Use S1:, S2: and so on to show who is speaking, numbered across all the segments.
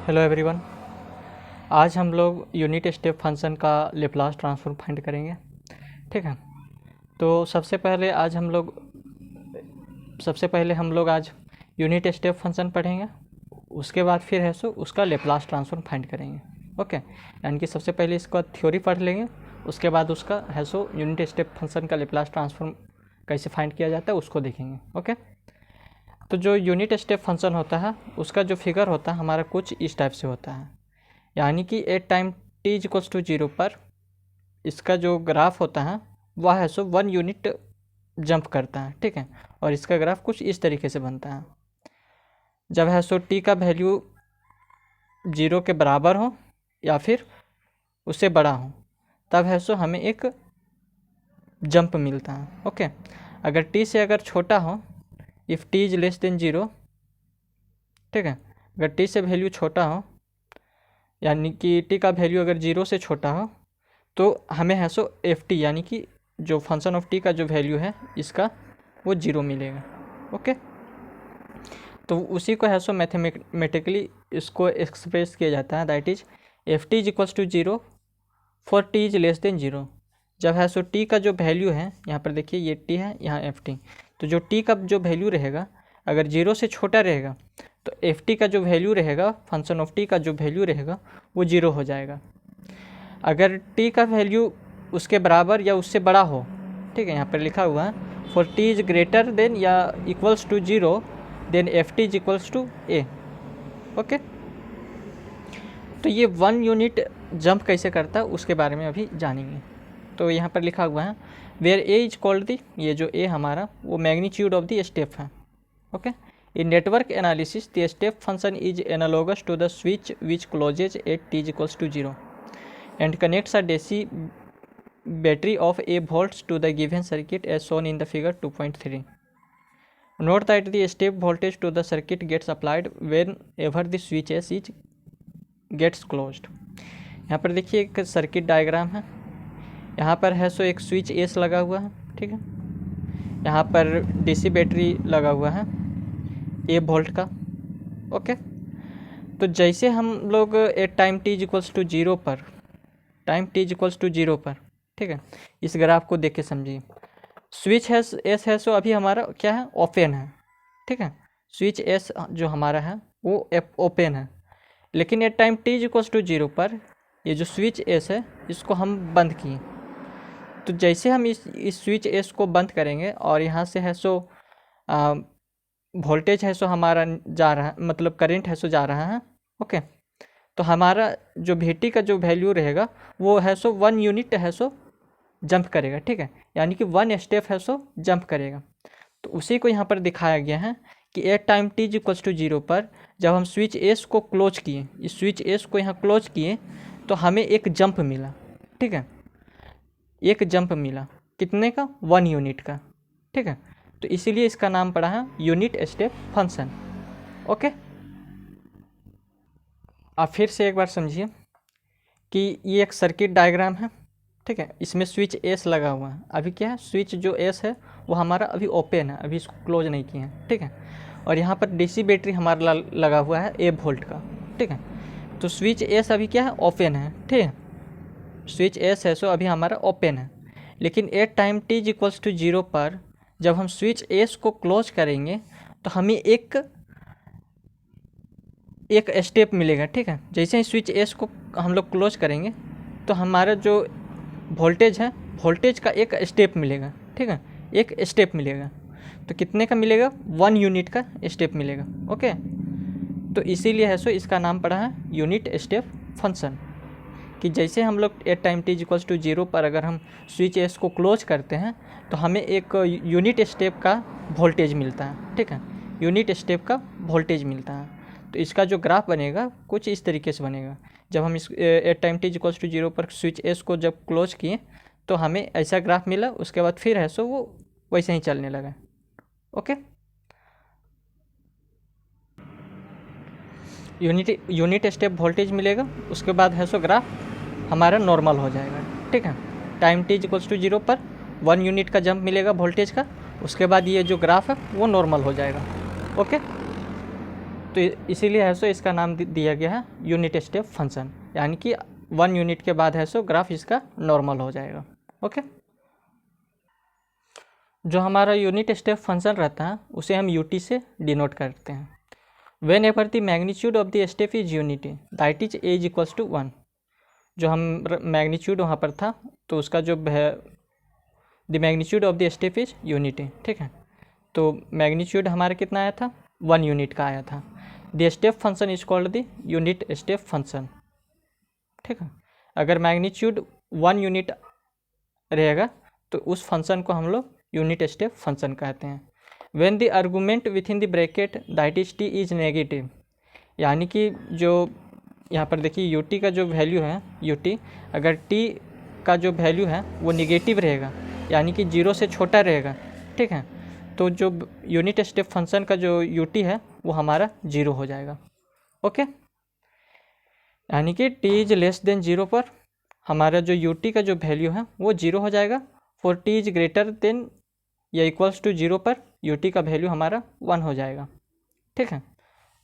S1: Hello everyone. आज हम लोग यूनिट स्टेप फंक्शन का लेप्लास ट्रांसफॉर्म फाइंड करेंगे। ठीक है, तो सबसे पहले हम लोग आज यूनिट स्टेप फंक्शन पढ़ेंगे। उसके बाद फिर है सो उसका लेप्लास ट्रांसफॉर्म फाइंड करेंगे। ओके, यानी कि सबसे पहले इसका थ्योरी पढ़ लेंगे, उसके बाद उसका है सो यूनिट स्टेप फंक्शन का लेप्लास ट्रांसफॉर्म कैसे फाइंड किया जाता है उसको देखेंगे। ओके, तो जो यूनिट स्टेप फंक्शन होता है उसका जो फिगर होता है हमारा कुछ इस टाइप से होता है, यानी कि at time t equals to 0 पर इसका जो ग्राफ होता है वह है सो 1 यूनिट जंप करता है। ठीक है, और इसका ग्राफ कुछ इस तरीके से बनता है। जब है सो t का वैल्यू 0 के बराबर हो या फिर उससे बड़ा हो तब है सो हमें एक जंप मिलता है। ओके, अगर t से अगर छोटा हो, if t is less than 0, ठीक है, अगर t से वैल्यू छोटा हो यानी कि t का वैल्यू अगर 0 से छोटा हो तो हमें है सो ft यानी कि जो फंक्शन ऑफ t का जो वैल्यू है इसका वो 0 मिलेगा। ओके, तो उसी को है सो मैथमेटिकली इसको एक्सप्रेस किया जाता है, that is ft is equals to 0 for t is less than 0। जब है सो t का जो वैल्यू है, यहाँ पर देखिए ये t है, यहाँ ft, तो जो t का जो वैल्यू रहेगा अगर 0 से छोटा रहेगा तो ft का जो वैल्यू रहेगा, फंक्शन ऑफ t का जो वैल्यू रहेगा वो 0 हो जाएगा। अगर t का वैल्यू उसके बराबर या उससे बड़ा हो, ठीक है, यहाँ पर लिखा हुआ है for t is greater than या equals to 0 then ft is equals to a। Okay, तो ये 1 यूनिट जंप कैसे करता है उसके बारे में अभी जानेंगे। तो यहाँ पर लिखा हुआ है where a is called the, ये जो a हमारा वो मैग्नीट्यूड ऑफ द स्टेप है। Okay, in network analysis the step function is analogous to the switch which closes at t is equals to 0 and connects a DC battery of a volts to the given circuit as shown in the figure 2.3. Note that the step voltage to the circuit gets applied whenever the switch S is gets closed. यहाँ पर देखिए एक circuit diagram है, यहाँ पर है सो एक switch S लगा हुआ है। ठीक है, यहाँ पर डीसी बैटरी लगा हुआ है 1 वोल्ट का। ओके, तो जैसे हम लोग at time t equals to 0 पर, ठीक है, इस ग्राफ को देख के समझिए। स्विच है एस है सो अभी हमारा क्या है, ओपन है। ठीक है, स्विच एस जो हमारा है वो ओपन है, लेकिन at time t equals to 0 पर ये जो स्विच एस है इसको हम बंद किए। तो जैसे हम इस स्विच एस को बंद करेंगे और यहाँ से है सो वोल्टेज है सो हमारा जा रहा है, मतलब करंट है सो जा रहा है। ओके, तो हमारा जो VT का जो वैल्यू रहेगा वो है सो 1 यूनिट है सो जंप करेगा। ठीक है, यानी कि 1 स्टेप है सो जंप करेगा। तो उसी को यहाँ पर दिखाया गया है कि at time t equals to 0 पर जब हम स्विच एस को क्लोज किए, इस स्विच एस को यहाँ क्लोज किए तो हमें एक जंप मिला। ठीक है, एक जंप मिला कितने का, 1 यूनिट का। ठीक है, तो इसीलिए इसका नाम पड़ा है यूनिट स्टेप फंक्शन। ओके, आप फिर से एक बार समझिए कि ये एक सर्किट डायग्राम है। ठीक है, इसमें स्विच एस लगा हुआ है। अभी क्या है, स्विच जो एस है वो हमारा अभी ओपन है, अभी इसको क्लोज नहीं किए हैं। ठीक है, और यहाँ पर डीसी बैटरी हमारा लगा हुआ है 1 वोल्ट का। ठीक है, तो स्विच एस अभी क्या है, ओपन है। ठीक है, स्विच एस है सो अभी हमारा ओपन है, लेकिन at time t equals to 0 पर जब हम स्विच एस को क्लोज करेंगे तो हमें एक स्टेप मिलेगा। ठीक है, जैसे ही स्विच एस को हम लोग क्लोज करेंगे तो हमारा जो वोल्टेज है, वोल्टेज का एक स्टेप मिलेगा। ठीक है, एक स्टेप मिलेगा, तो कितने का मिलेगा, 1 यूनिट का स्टेप मिलेगा। ओके, तो इसीलिए है सो इसका नाम पड़ा है यूनिट स्टेप फंक्शन, कि जैसे हम लोग at time t equals to 0 पर अगर हम स्विच एस को क्लोज करते हैं तो हमें एक यूनिट स्टेप का वोल्टेज मिलता है। ठीक है, यूनिट स्टेप का वोल्टेज मिलता है। तो इसका जो ग्राफ बनेगा कुछ इस तरीके से बनेगा। जब हम इस at time t equals to 0 पर स्विच एस को जब क्लोज किए तो हमें ऐसा ग्राफ मिला, उसके बाद फिर है सो वो वैसे ही चलने लगा। ओके, यूनिट स्टेप वोल्टेज मिलेगा, उसके बाद है सो ग्राफ हमारा नॉर्मल हो जाएगा। ठीक है, टाइम t इक्वल्स टू 0 पर 1 यूनिट का जंप मिलेगा वोल्टेज का, उसके बाद ये जो ग्राफ है वो नॉर्मल हो जाएगा। ओके, तो इसीलिए है सो इसका नाम दिया गया है यूनिट स्टेप फंक्शन, यानी कि 1 यूनिट के बाद है सो ग्राफ इसका नॉर्मल हो जाएगा। ओके, जो हमारा यूनिट स्टेप फंक्शन रहता है उसे हम यूटी से डिनोट करते हैं। Whenever the magnitude of the step is unity that is as equals to 1। जो हम मैग्नीट्यूड वहाँ पर था तो उसका जो the magnitude of the step is unity, ठीक है। तो मैग्नीट्यूड हमारा कितना आया था, 1 यूनिट का आया था। The step function is called the unit step function, ठीक है। अगर मैग्नीट्यूड 1 यूनिट रहेगा तो उस फंक्शन को हम लोग यूनिट स्टेप फंक्शन कहते हैं। When the argument with in the bracket that is T is negative, यानी कि जो यहाँ पर देखिए यूटी का जो वैल्यू है, यूटी अगर टी का जो वैल्यू है वो निगेटिव रहेगा, यानी कि 0 से छोटा रहेगा, ठीक है, तो जो यूनिट स्टेप फंक्शन का जो यूटी है वो हमारा 0 हो जाएगा। ओके, यानी कि टी इज लेस देन 0 पर हमारा जो यूटी का जो वैल्यू है वो 0 हो जाएगा। For T is greater than या इक्वल्स टू 0 पर यूटी का वैल्यू हमारा 1 हो जाएगा, ठीक है।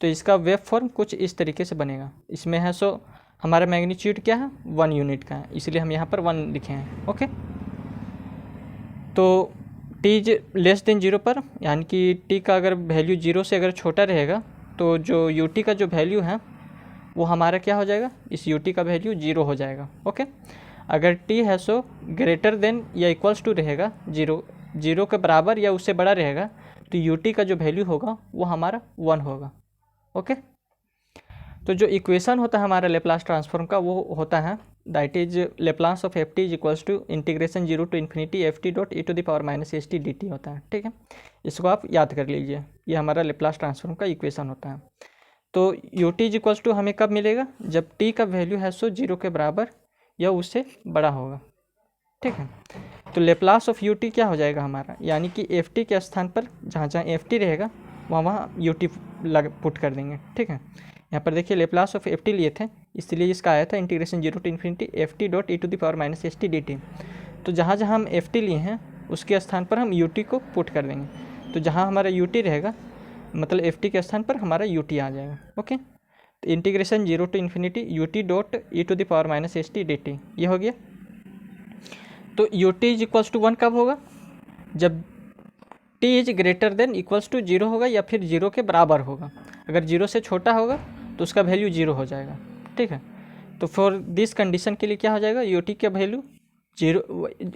S1: तो इसका वेव फॉर्म कुछ इस तरीके से बनेगा। इसमें है सो हमारा मैग्नीट्यूड क्या है, 1 यूनिट का है, इसलिए हम यहाँ पर 1 लिखे हैं। ओके, तो टी इज लेस देन 0 पर, यानी कि टी का अगर वैल्यू 0 से अगर छोटा रहेगा तो जो यूटी का जो वैल्यू है वो हमारा क्या हो जाएगा, इस यूटी का वैल्यू 0 हो जाएगा। ओके, अगर टी है सो ग्रेटर देन या इक्वल्स टू रहेगा 0 के बराबर या उससे बड़ा रहेगा तो यूटी का जो वैल्यू होगा वो हमारा 1 होगा। ओके, तो जो इक्वेशन होता है हमारा लेप्लास ट्रांसफॉर्म का वो होता है that is Laplace of f T is equals to integration 0 to infinity f t dot e to the power minus S T D t होता है, ठीक है। इसको आप याद कर लीजिए, ये हमारा लेप्लास ट्रांसफॉर्म का इक्वेशन होता है। तो you t is equals to हमें कब मिलेगा, जब टी का वैल्यू है सो 0 के बराबर या उससे बड़ा होगा, ठीक है। तो लेप्लास ऑफ यू टी क्या हो जाएगा हमारा, यानी कि एफ टी के स्थान पर जहाँ जहाँ एफ टी रहेगा वहाँ यू टी पुट कर देंगे, ठीक है। यहाँ पर देखिए लेप्लास ऑफ एफ टी लिए थे, इसलिए इसका आया था integration 0 to infinity f t dot e to the power minus S T D T. तो जहाँ जहाँ हम एफ टी लिए हैं उसके स्थान पर हम यू टी को पुट कर देंगे। तो जहाँ हमारा यू टी रहेगा मतलब एफ टी के स्थान पर हमारा यू टी आ जाएगा। ओके, तो integration 0 to infinity u t dot e to the power minus S T D t, ये हो गया। तो you t is equals to 1 कब होगा, जब t is greater than equals to 0 होगा या फिर 0 के बराबर होगा। अगर 0 से छोटा होगा तो उसका वैल्यू 0 हो जाएगा, ठीक है। तो फॉर दिस कंडीशन के लिए क्या हो जाएगा, यू टी का वैल्यू 0,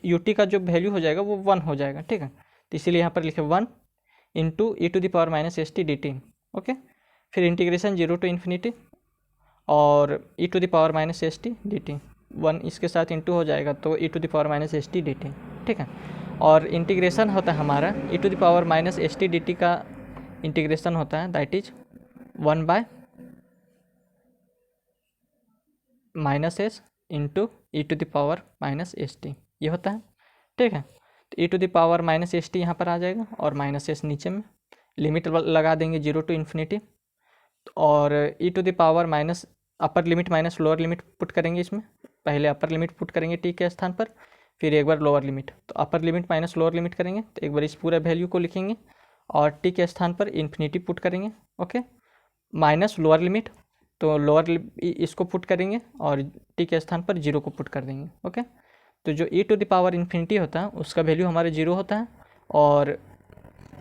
S1: यू टी का जो वैल्यू हो जाएगा वो 1 हो जाएगा, ठीक है। तो इसीलिए यहाँ पर लिखे 1 into E to the power minus S T D T. Okay, फिर इंटीग्रेशन 0 टू इन्फिनिटी और E to the power minus S T D T, 1 इसके साथ इंटू हो जाएगा तो E to the power minus S T D T, ठीक है। और इंटीग्रेशन होता है हमारा E to the power minus S T D T का इंटीग्रेशन होता है that is 1 bye minus S into E to the power minus S T, ये होता है, ठीक है। तो E to the power minus S T यहाँ पर आ जाएगा और माइनस एस नीचे में, लिमिट लगा देंगे 0 टू इन्फिनिटी और E to the power minus upper limit minus lower limit put करेंगे। इसमें पहले अपर लिमिट पुट करेंगे टी के स्थान पर, फिर एक बार लोअर लिमिट, तो upper limit minus lower limit करेंगे तो एक बार इस पूरे वैल्यू को लिखेंगे और टी के स्थान पर इन्फिनिटी पुट करेंगे। ओके, माइनस लोअर लिमिट, तो लोअर इसको पुट करेंगे और टी के स्थान पर 0 को पुट कर देंगे। ओके, तो जो ई टू द पावर इन्फिनिटी होता है उसका वैल्यू हमारे 0 होता है और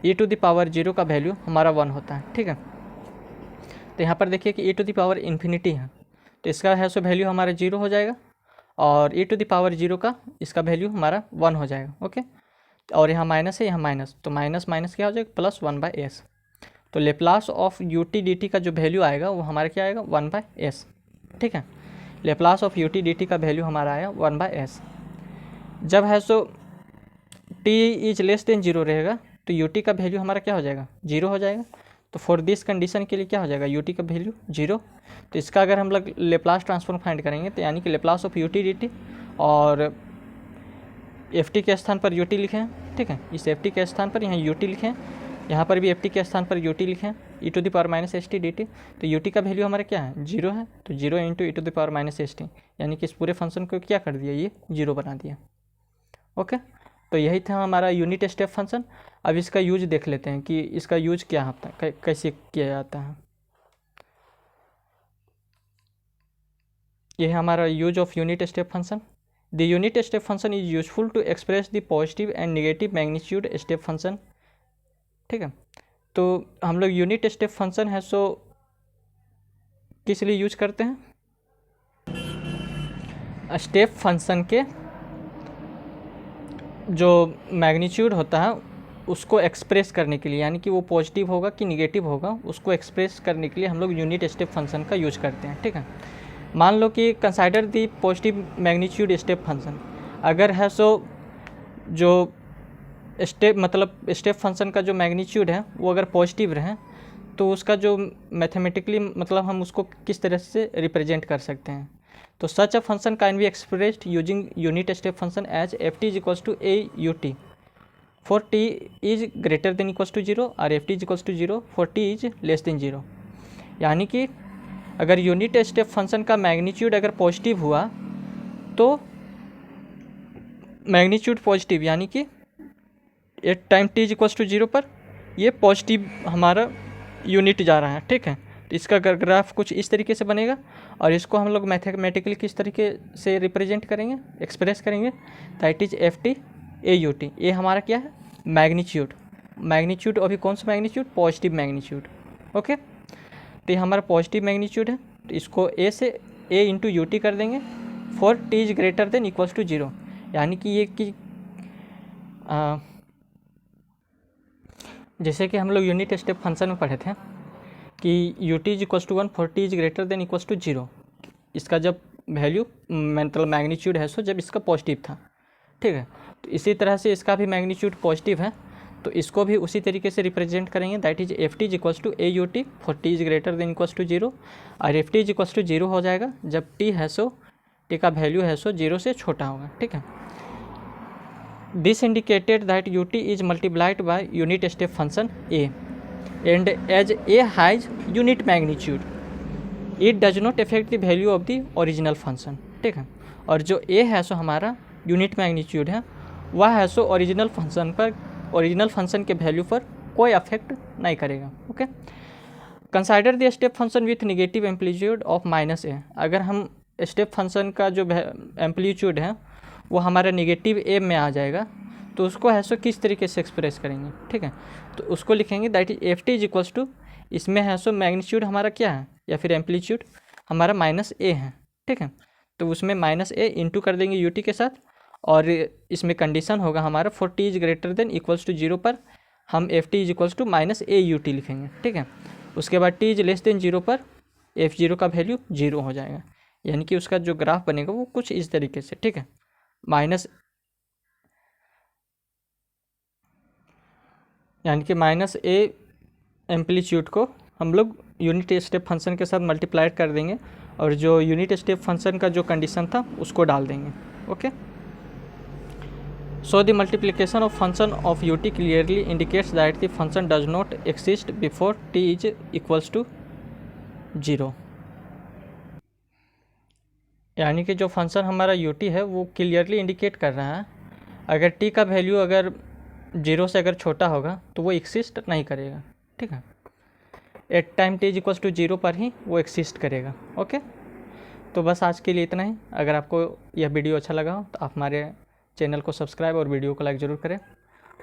S1: ई टू द पावर 0 का वैल्यू हमारा 1 होता है, ठीक है। तो यहाँ पर देखिए कि ई टू द पावर इन्फिनिटी है तो इसका है सो वैल्यू हमारा 0 हो जाएगा और ई टू द पावर 0 का इसका वैल्यू हमारा 1 हो जाएगा। ओके, और यहाँ माइनस है, यहाँ माइनस, तो माइनस माइनस क्या हो जाएगा, प्लस 1 बाय एस। तो Laplace of u T D T का जो वैल्यू आएगा वो हमारा क्या आएगा, 1 बाय एस, ठीक है। Laplace of u T D T का वैल्यू हमारा आया 1 बाय एस। जब है so T is less than 0 रहेगा तो यू टी का वैल्यू हमारा क्या हो जाएगा, 0 हो जाएगा। तो फॉर दिस कंडीशन के लिए क्या हो जाएगा, यू टी का वैल्यू 0। तो इसका अगर हम लोग लेप्लास ट्रांसफॉर्म फाइंड करेंगे तो यानी कि Laplace of u T D T और एफ टी के स्थान पर यू टी लिखें, ठीक है। इस एफ टी के स्थान पर यहाँ यू टी लिखें, यहाँ पर भी एफ टी के स्थान पर यू टी लिखें, E to the power minus S T D T. तो यू टी का वैल्यू हमारा क्या है, 0 है, तो 0 into E to the power minus S T, यानी कि इस पूरे फंक्शन को क्या कर दिया, ये 0 बना दिया। ओके, तो यही था हमारा यूनिट स्टेप फंक्शन। अब इसका यूज देख लेते हैं कि इसका यूज क्या होता है, कैसे किया जाता है। ये है हमारा use of unit step function. The unit step function is useful to express the positive and negative magnitude step function. ठीक है, तो हम लोग यूनिट स्टेप फंक्शन है सो किस लिए यूज करते हैं? स्टेप फंक्शन के जो मैग्नीट्यूड होता है उसको एक्सप्रेस करने के लिए, यानी कि वो पॉजिटिव होगा कि निगेटिव होगा, उसको एक्सप्रेस करने के लिए हम लोग यूनिट स्टेप फंक्शन का यूज करते हैं। ठीक है, मान लो कि consider the positive magnitude step function, अगर है सो जो स्टेप मतलब स्टेप फंक्शन का जो मैग्नीट्यूड है वो अगर पॉजिटिव रहे तो उसका जो मैथमेटिकली मतलब हम उसको किस तरह से रिप्रेजेंट कर सकते हैं? तो such a function can be expressed using unit step function as F T is equals to A you T for T is greater than equals to zero और F T is equals to zero for T is less than zero. यानी कि अगर unit step function का magnitude अगर positive हुआ तो magnitude positive यानी कि at time T is equals to zero पर ये पॉजिटिव हमारा यूनिट जा रहा है। ठीक है, तो इसका ग्राफ कुछ इस तरीके से बनेगा और इसको हम लोग मैथमेटिकली किस तरीके से रिप्रेजेंट करेंगे, एक्सप्रेस करेंगे? That is F T A U T. ये हमारा क्या है? मैग्नीट्यूड। मैग्नीट्यूड अभी कौन सा मैग्नीट्यूड? Positive magnitude. ओके, तो ये हमारा पॉजिटिव मैग्नीट्यूड है, तो इसको ए से ए इंटू यू टी कर देंगे for T is greater than equals to zero. यानी कि ये कि जैसे कि हम लोग यूनिट स्टेप फंक्शन में पढ़े थे कि u t is equals to one for T is greater than equals to zero, इसका जब वैल्यू मतलब मैग्नीट्यूड है सो जब इसका पॉजिटिव था। ठीक है, तो इसी तरह से इसका भी मैग्नीट्यूड पॉजिटिव है, तो इसको भी उसी तरीके से रिप्रेजेंट करेंगे। That is F T is equals to A you T for T is greater than equals to zero और F T is equals to zero हो जाएगा जब टी है सो टी का वैल्यू है सो जीरो से छोटा होगा। ठीक है, this indicated that you t is multiplied by unit step function A and as a has unit magnitude it does not affect the value of the original function। ठीक है, और जो a है सो हमारा यूनिट मैग्नीट्यूड है वह है so original function पर, ओरिजिनल फंक्शन के वैल्यू पर कोई अफेक्ट नहीं करेगा। Okay, consider the step function with negative amplitude of minus A. अगर हम स्टेप फंक्शन का जो एम्पलीट्यूड है वो हमारा नेगेटिव ए में आ जाएगा तो उसको है सो किस तरीके से एक्सप्रेस करेंगे? ठीक है, तो उसको लिखेंगे that is F T is equals to, इसमें है सो मैग्नीट्यूड हमारा क्या है या फिर एम्पलीट्यूड हमारा माइनस ए है। ठीक है, तो उसमें माइनस ए इंटू कर देंगे यू टी के साथ और इसमें कंडीशन होगा हमारा for T is greater than equals to zero पर हम f T is equals to minus a you t लिखेंगे। ठीक है, उसके बाद t is less than zero पर एफ जीरो का वैल्यू जीरो हो जाएगा, यानी कि उसका जो ग्राफ बनेगा वो कुछ इस तरीके से। ठीक है, माइनस यानी कि माइनस ए एम्पलीट्यूड को हम लोग यूनिट स्टेप फंक्शन के साथ मल्टीप्लाई कर देंगे और जो यूनिट स्टेप फंक्शन का जो कंडीशन था उसको डाल देंगे। Okay, so the multiplication of function of u t clearly indicates that the function does not exist before t is equals to zero. यानी कि जो फंक्शन हमारा यू टी है वो क्लियरली इंडिकेट कर रहा है अगर टी का वैल्यू अगर जीरो से अगर छोटा होगा तो वो एक्सिस्ट नहीं करेगा। ठीक है, at time T is equals to zero पर ही वो एक्सिस्ट करेगा। ओके, तो बस आज के लिए इतना ही। अगर आपको यह वीडियो अच्छा लगा हो तो आप हमारे चैनल को सब्सक्राइब और वीडियो को लाइक ज़रूर करें,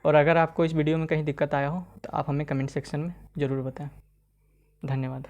S1: और अगर आपको इस वीडियो में कहीं दिक्कत आया हो तो आप हमें कमेंट सेक्शन में ज़रूर बताएं। धन्यवाद।